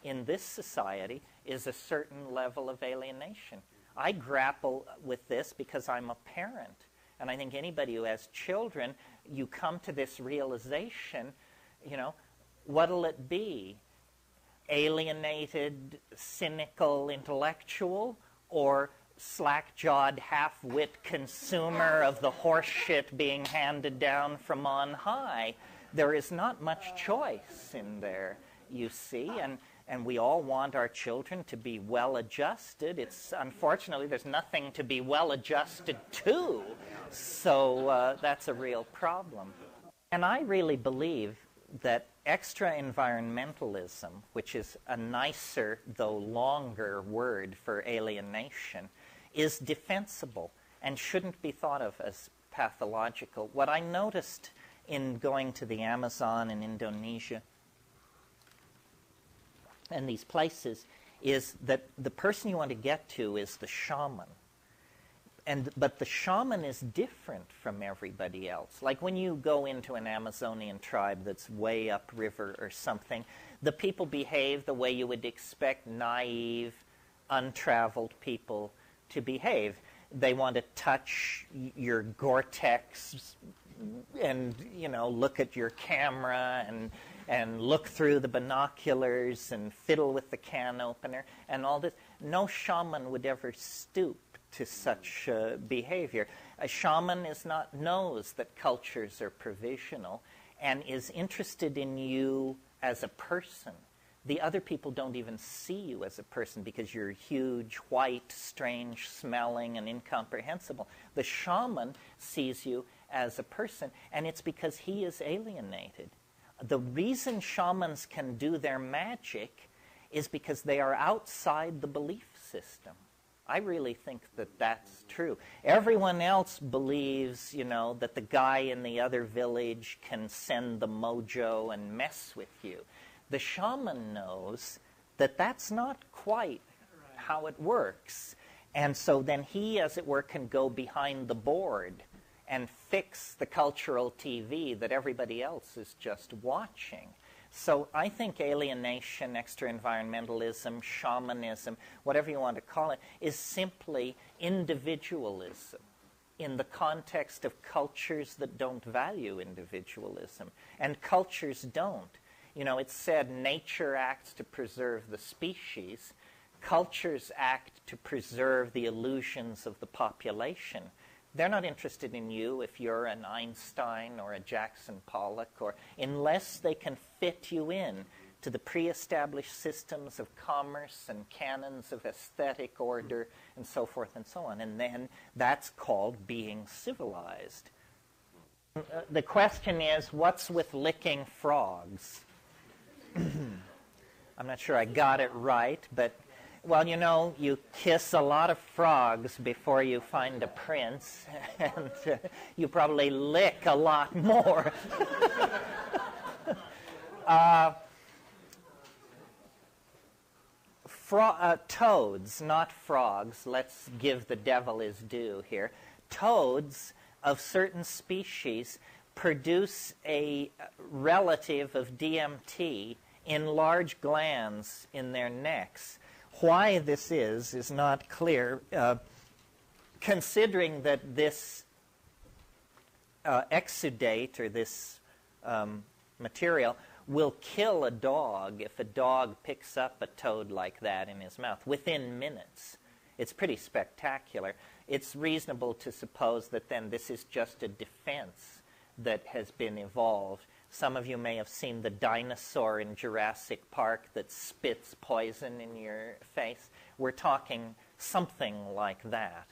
in this society is a certain level of alienation. I grapple with this because I'm a parent. And I think anybody who has children, you come to this realization, what'll it be? Alienated, cynical intellectual, or slack-jawed, half-wit consumer of the horse shit being handed down from on high? There is not much choice in there, you see, and we all want our children to be well-adjusted. Unfortunately, there's nothing to be well-adjusted to, so that's a real problem. And I really believe that extra-environmentalism, which is a nicer, though longer word for alienation, is defensible and shouldn't be thought of as pathological. What I noticed in going to the Amazon and Indonesia and these places is that the person you want to get to is the shaman. But the shaman is different from everybody else. Like when you go into an Amazonian tribe that's way upriver or something, the people behave the way you would expect naive, untraveled people to behave. They want to touch your Gore-Tex and, look at your camera and look through the binoculars and fiddle with the can opener and all this. No shaman would ever stoop to such behavior. A shaman knows that cultures are provisional and is interested in you as a person. The other people don't even see you as a person because you're huge, white, strange smelling, and incomprehensible. The shaman sees you as a person, and it's because he is alienated. The reason shamans can do their magic is because they are outside the belief system. I really think that that's true. Everyone else believes, that the guy in the other village can send the mojo and mess with you. The shaman knows that that's not quite how it works. And so then he, as it were, can go behind the board and fix the cultural TV that everybody else is just watching. So I think alienation, extra-environmentalism, shamanism, whatever you want to call it, is simply individualism in the context of cultures that don't value individualism. And cultures don't. It's said nature acts to preserve the species. Cultures act to preserve the illusions of the population. They're not interested in you if you're an Einstein or a Jackson Pollock, or unless they can fit you in to the pre-established systems of commerce and canons of aesthetic order and so forth and so on. And then that's called being civilized. The question is, what's with licking frogs? I'm not sure I got it right, but well, you kiss a lot of frogs before you find a prince, and you probably lick a lot more. Toads, not frogs. Let's give the devil his due here. Toads of certain species produce a relative of DMT in large glands in their necks. Why this is not clear, considering that this exudate, or this material, will kill a dog if a dog picks up a toad like that in his mouth within minutes. It's pretty spectacular. It's reasonable to suppose that then this is just a defense that has been evolved. Some of you may have seen the dinosaur in Jurassic Park that spits poison in your face. We're talking something like that.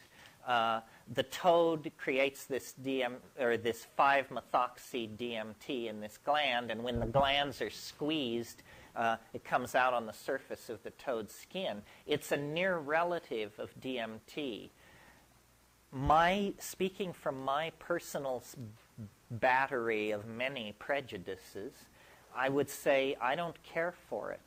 The toad creates this 5-methoxy-DMT in this gland, and when the glands are squeezed, it comes out on the surface of the toad's skin. It's a near relative of DMT. Speaking from my personal battery of many prejudices, I would say I don't care for it.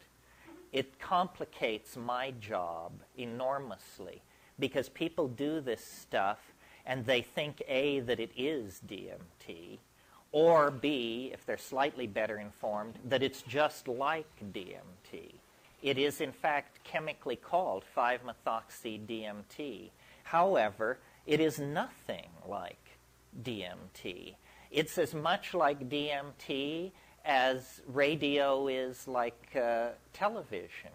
It complicates my job enormously because people do this stuff and they think A, that it is DMT, or B, if they're slightly better informed, that it's just like DMT. It is, in fact, chemically called 5-methoxy-DMT. However, it is nothing like DMT. It's as much like DMT as radio is like television.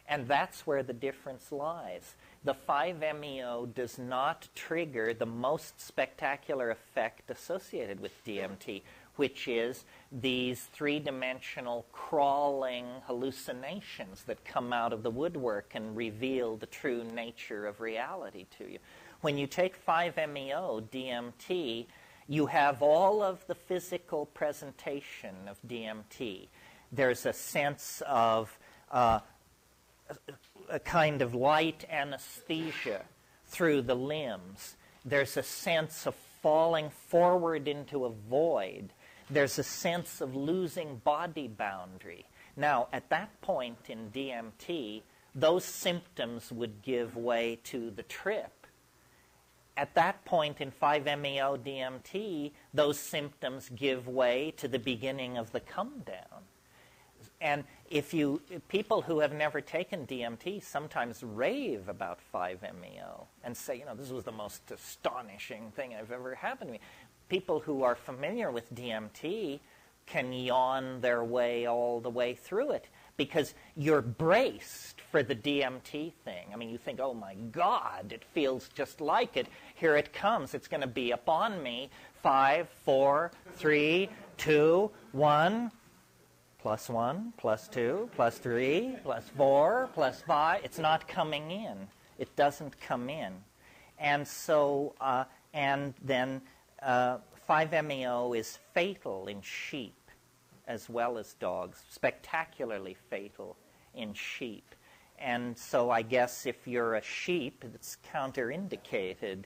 And that's where the difference lies. The 5-MeO does not trigger the most spectacular effect associated with DMT, which is these three-dimensional crawling hallucinations that come out of the woodwork and reveal the true nature of reality to you. When you take 5-MeO, DMT, you have all of the physical presentation of DMT. There's a sense of a kind of light anesthesia through the limbs. There's a sense of falling forward into a void. There's a sense of losing body boundary. Now, at that point in DMT, those symptoms would give way to the trip. At that point in 5-MeO DMT, those symptoms give way to the beginning of the come down. And people who have never taken DMT sometimes rave about 5-MeO and say, this was the most astonishing thing I've ever happened to me. People who are familiar with DMT can yawn their way all the way through it because you're braced for the DMT thing. I mean, you think, oh my God, it feels just like it. Here it comes. It's going to be upon me. 5, 4, 3, 2, 1. Plus 1, plus 2, plus 3, plus 4, plus 5. It's not coming in. It doesn't come in. And so, and then 5-MeO is fatal in sheep as well as dogs, spectacularly fatal in sheep. And so I guess if you're a sheep, it's counterindicated.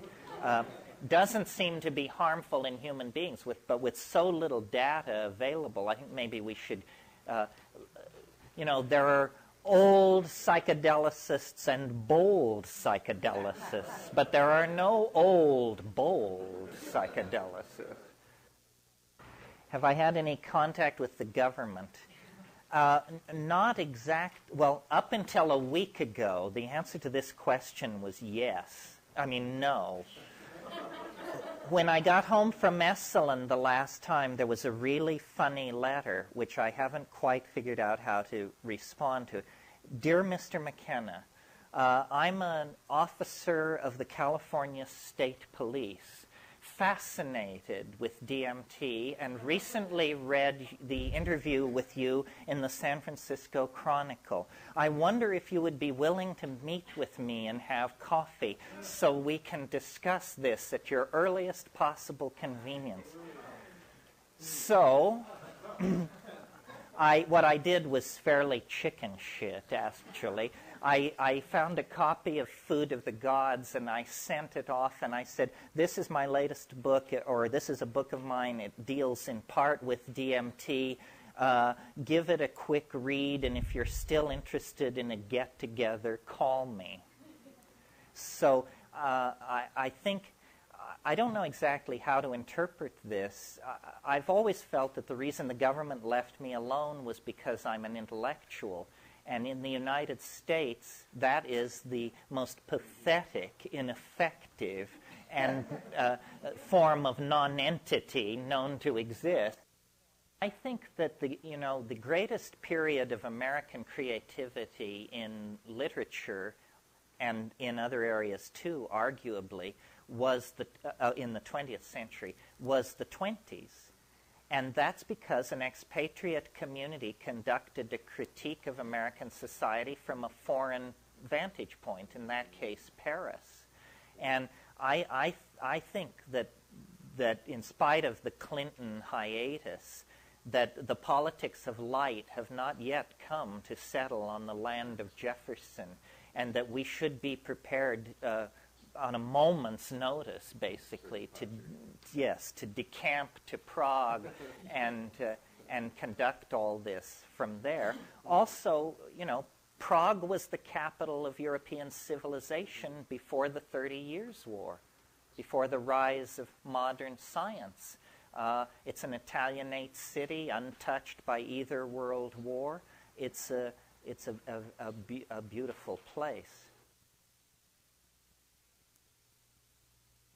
Doesn't seem to be harmful in human beings, but with so little data available, I think maybe we should... there are old psychedelicists and bold psychedelicists, but there are no old, bold psychedelicists. Have I had any contact with the government? Not exact. Well, up until a week ago, the answer to this question was yes. I mean, no. When I got home from Esalen the last time, there was a really funny letter, which I haven't quite figured out how to respond to. Dear Mr. McKenna, I'm an officer of the California State Police, fascinated with DMT, and recently read the interview with you in the San Francisco Chronicle. I wonder if you would be willing to meet with me and have coffee so we can discuss this at your earliest possible convenience. So, what I did was fairly chicken shit, actually. I found a copy of Food of the Gods, and I sent it off, and I said, this is my latest book, or this is a book of mine. It deals in part with DMT. Give it a quick read, and if you're still interested in a get-together, call me. So I think, I don't know exactly how to interpret this. I've always felt that the reason the government left me alone was because I'm an intellectual. And in the United States, that is the most pathetic, ineffective, and form of non-entity known to exist. I think that the greatest period of American creativity in literature and in other areas too, arguably, was in the 20th century, was the 20s. And that's because an expatriate community conducted a critique of American society from a foreign vantage point, in that case, Paris. And I think that in spite of the Clinton hiatus, that the politics of light have not yet come to settle on the land of Jefferson, and that we should be prepared on a moment's notice, basically, to decamp to Prague and conduct all this from there. Also, Prague was the capital of European civilization before the 30 Years' War, before the rise of modern science. It's an Italianate city, untouched by either world war. It's it's a beautiful place.